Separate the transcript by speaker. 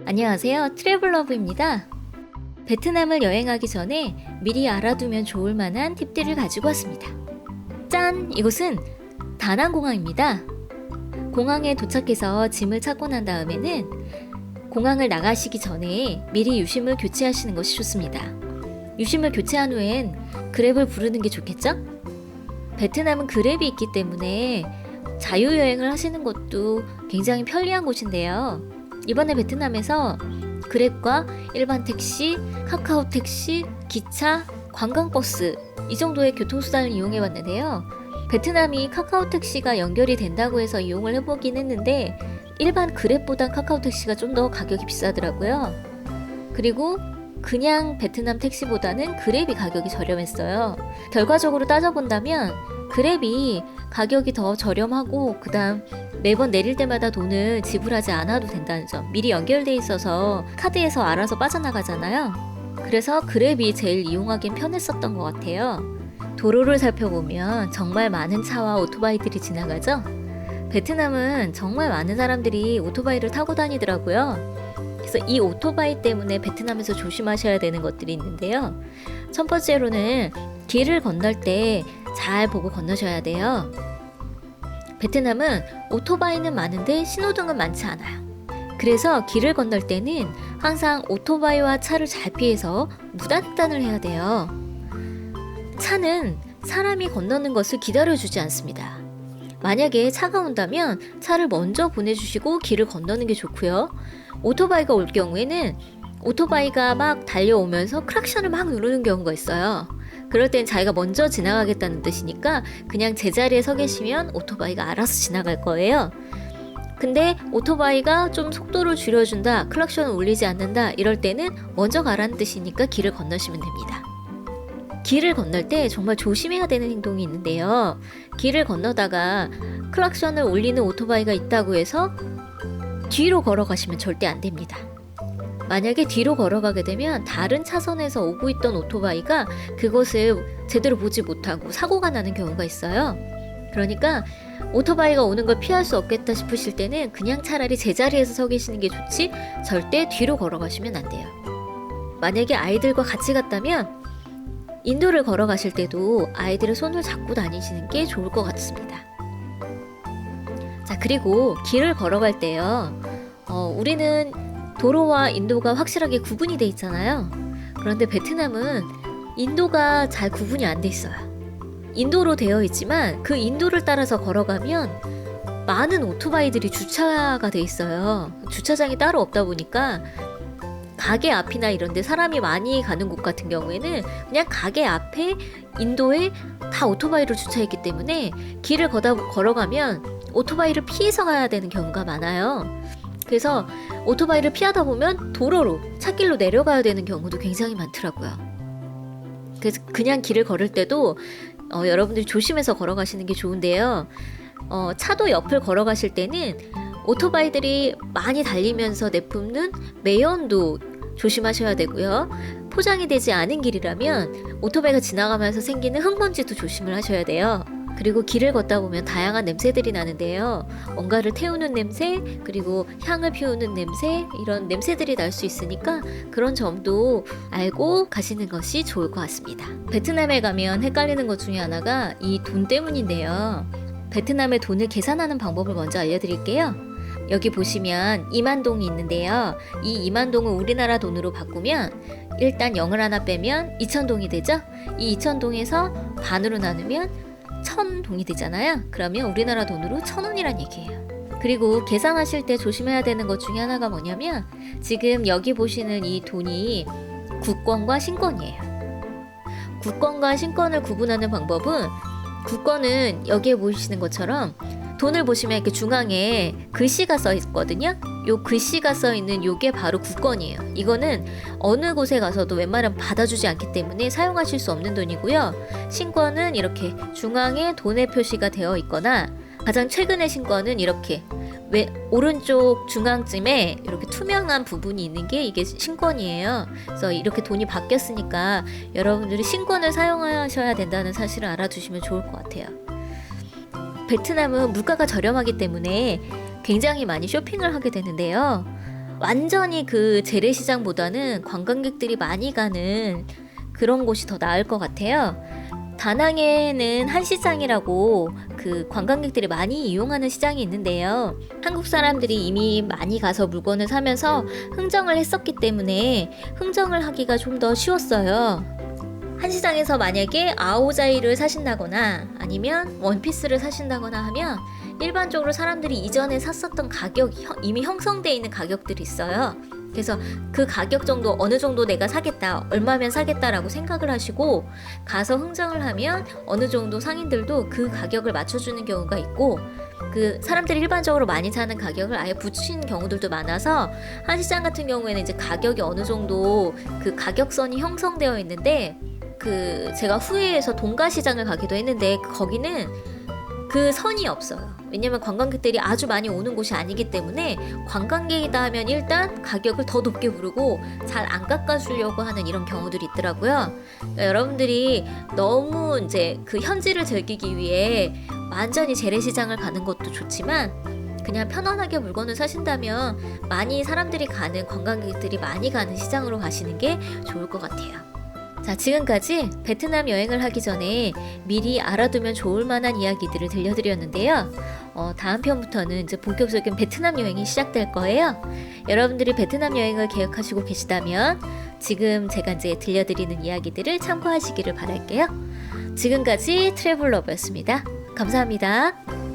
Speaker 1: 안녕하세요. 트래블러브입니다. 베트남을 여행하기 전에 미리 알아두면 좋을 만한 팁들을 가지고 왔습니다. 짠! 이곳은 다낭공항입니다. 공항에 도착해서 짐을 찾고 난 다음에는 공항을 나가시기 전에 미리 유심을 교체하시는 것이 좋습니다. 유심을 교체한 후엔 그랩을 부르는 게 좋겠죠? 베트남은 그랩이 있기 때문에 자유여행을 하시는 것도 굉장히 편리한 곳인데요. 이번에 베트남에서 그랩과 일반 택시, 카카오 택시, 기차, 관광버스 이 정도의 교통수단을 이용해 봤는데요. 베트남이 카카오 택시가 연결이 된다고 해서 이용을 해보긴 했는데 일반 그랩보단 카카오 택시가 좀 더 가격이 비싸더라고요. 그리고 그냥 베트남 택시보다는 그랩이 가격이 저렴했어요. 결과적으로 따져본다면 그랩이 가격이 더 저렴하고 그 다음 매번 내릴 때마다 돈을 지불하지 않아도 된다는 점, 미리 연결돼 있어서 카드에서 알아서 빠져나가잖아요. 그래서 그랩이 제일 이용하기엔 편했었던 것 같아요. 도로를 살펴보면 정말 많은 차와 오토바이들이 지나가죠. 베트남은 정말 많은 사람들이 오토바이를 타고 다니더라고요. 그래서 이 오토바이 때문에 베트남에서 조심하셔야 되는 것들이 있는데요. 첫 번째로는 길을 건널 때 잘 보고 건너셔야 돼요. 베트남은 오토바이는 많은데 신호등은 많지 않아요. 그래서 길을 건널 때는 항상 오토바이와 차를 잘 피해서 무단횡단을 해야 돼요. 차는 사람이 건너는 것을 기다려주지 않습니다. 만약에 차가 온다면 차를 먼저 보내주시고 길을 건너는 게 좋고요. 오토바이가 올 경우에는 오토바이가 막 달려오면서 크락션을 막 누르는 경우가 있어요. 그럴 땐 자기가 먼저 지나가겠다는 뜻이니까 그냥 제자리에 서 계시면 오토바이가 알아서 지나갈 거예요. 근데 오토바이가 좀 속도를 줄여준다, 클락션을 울리지 않는다 이럴 때는 먼저 가라는 뜻이니까 길을 건너시면 됩니다. 길을 건널 때 정말 조심해야 되는 행동이 있는데요. 길을 건너다가 클락션을 울리는 오토바이가 있다고 해서 뒤로 걸어가시면 절대 안 됩니다. 만약에 뒤로 걸어가게 되면 다른 차선에서 오고 있던 오토바이가 그것을 제대로 보지 못하고 사고가 나는 경우가 있어요. 그러니까 오토바이가 오는 걸 피할 수 없겠다 싶으실 때는 그냥 차라리 제자리에서 서 계시는 게 좋지 절대 뒤로 걸어가시면 안 돼요. 만약에 아이들과 같이 갔다면 인도를 걸어가실 때도 아이들의 손을 잡고 다니시는 게 좋을 것 같습니다. 자, 그리고 길을 걸어갈 때요. 우리는 도로와 인도가 확실하게 구분이 돼 있잖아요. 그런데 베트남은 인도가 잘 구분이 안 돼 있어요. 인도로 되어 있지만 그 인도를 따라서 걸어가면 많은 오토바이들이 주차가 돼 있어요. 주차장이 따로 없다 보니까 가게 앞이나 이런 데 사람이 많이 가는 곳 같은 경우에는 그냥 가게 앞에 인도에 다 오토바이를 주차했기 때문에 길을 걸어가면 오토바이를 피해서 가야 되는 경우가 많아요. 그래서 오토바이를 피하다 보면 도로로 차길로 내려가야 되는 경우도 굉장히 많더라고요. 그래서 그냥 길을 걸을 때도 여러분들이 조심해서 걸어가시는 게 좋은데요. 차도 옆을 걸어가실 때는 오토바이들이 많이 달리면서 내뿜는 매연도 조심하셔야 되고요. 포장이 되지 않은 길이라면 오토바이가 지나가면서 생기는 흙먼지도 조심을 하셔야 돼요. 그리고 길을 걷다 보면 다양한 냄새들이 나는데요. 뭔가를 태우는 냄새, 그리고 향을 피우는 냄새, 이런 냄새들이 날 수 있으니까 그런 점도 알고 가시는 것이 좋을 것 같습니다. 베트남에 가면 헷갈리는 것 중에 하나가 이 돈 때문인데요. 베트남의 돈을 계산하는 방법을 먼저 알려드릴게요. 여기 보시면 2만 동이 있는데요. 이 2만 동을 우리나라 돈으로 바꾸면 일단 0을 하나 빼면 2천 동이 되죠? 이 2천 동에서 반으로 나누면 1,000 동이 되잖아요. 그러면 우리나라 돈으로 1,000원이란 얘기예요. 그리고 계산하실 때 조심해야 되는 것 중에 하나가 뭐냐면 지금 여기 보시는 이 돈이 국권과 신권이에요. 국권과 신권을 구분하는 방법은 국권은 여기에 보시는 것처럼 돈을 보시면 이렇게 중앙에 글씨가 써 있거든요. 요 글씨가 써 있는 요게 바로 국권이에요. 이거는 어느 곳에 가서도 웬만하면 받아주지 않기 때문에 사용하실 수 없는 돈이고요. 신권은 이렇게 중앙에 돈의 표시가 되어 있거나 가장 최근의 신권은 이렇게 오른쪽 중앙쯤에 이렇게 투명한 부분이 있는 게 이게 신권이에요. 그래서 이렇게 돈이 바뀌었으니까 여러분들이 신권을 사용하셔야 된다는 사실을 알아두시면 좋을 것 같아요. 베트남은 물가가 저렴하기 때문에 굉장히 많이 쇼핑을 하게 되는데요. 완전히 그 재래시장보다는 관광객들이 많이 가는 그런 곳이 더 나을 것 같아요. 다낭에는 한시장이라고 그 관광객들이 많이 이용하는 시장이 있는데요. 한국 사람들이 이미 많이 가서 물건을 사면서 흥정을 했었기 때문에 흥정을 하기가 좀 더 쉬웠어요. 한시장에서 만약에 아오자이를 사신다거나 아니면 원피스를 사신다거나 하면 일반적으로 사람들이 이전에 샀었던 가격이 이미 형성되어 있는 가격들이 있어요. 그래서 그 가격 정도 어느 정도 내가 사겠다, 얼마면 사겠다라고 생각을 하시고 가서 흥정을 하면 어느 정도 상인들도 그 가격을 맞춰주는 경우가 있고, 그 사람들이 일반적으로 많이 사는 가격을 아예 붙이는 경우들도 많아서 한시장 같은 경우에는 이제 가격이 어느 정도 그 가격선이 형성되어 있는데, 그 제가 후회해서 동가시장을 가기도 했는데 거기는 그 선이 없어요. 왜냐면 관광객들이 아주 많이 오는 곳이 아니기 때문에 관광객이다 하면 일단 가격을 더 높게 부르고 잘 안 깎아주려고 하는 이런 경우들이 있더라고요. 그러니까 여러분들이 너무 이제 그 현지를 즐기기 위해 완전히 재래시장을 가는 것도 좋지만 그냥 편안하게 물건을 사신다면 많이 사람들이 가는, 관광객들이 많이 가는 시장으로 가시는 게 좋을 것 같아요. 자, 지금까지 베트남 여행을 하기 전에 미리 알아두면 좋을 만한 이야기들을 들려드렸는데요. 다음 편부터는 이제 본격적인 베트남 여행이 시작될 거예요. 여러분들이 베트남 여행을 계획하시고 계시다면 지금 제가 이제 들려드리는 이야기들을 참고하시기를 바랄게요. 지금까지 트래블러브였습니다. 감사합니다.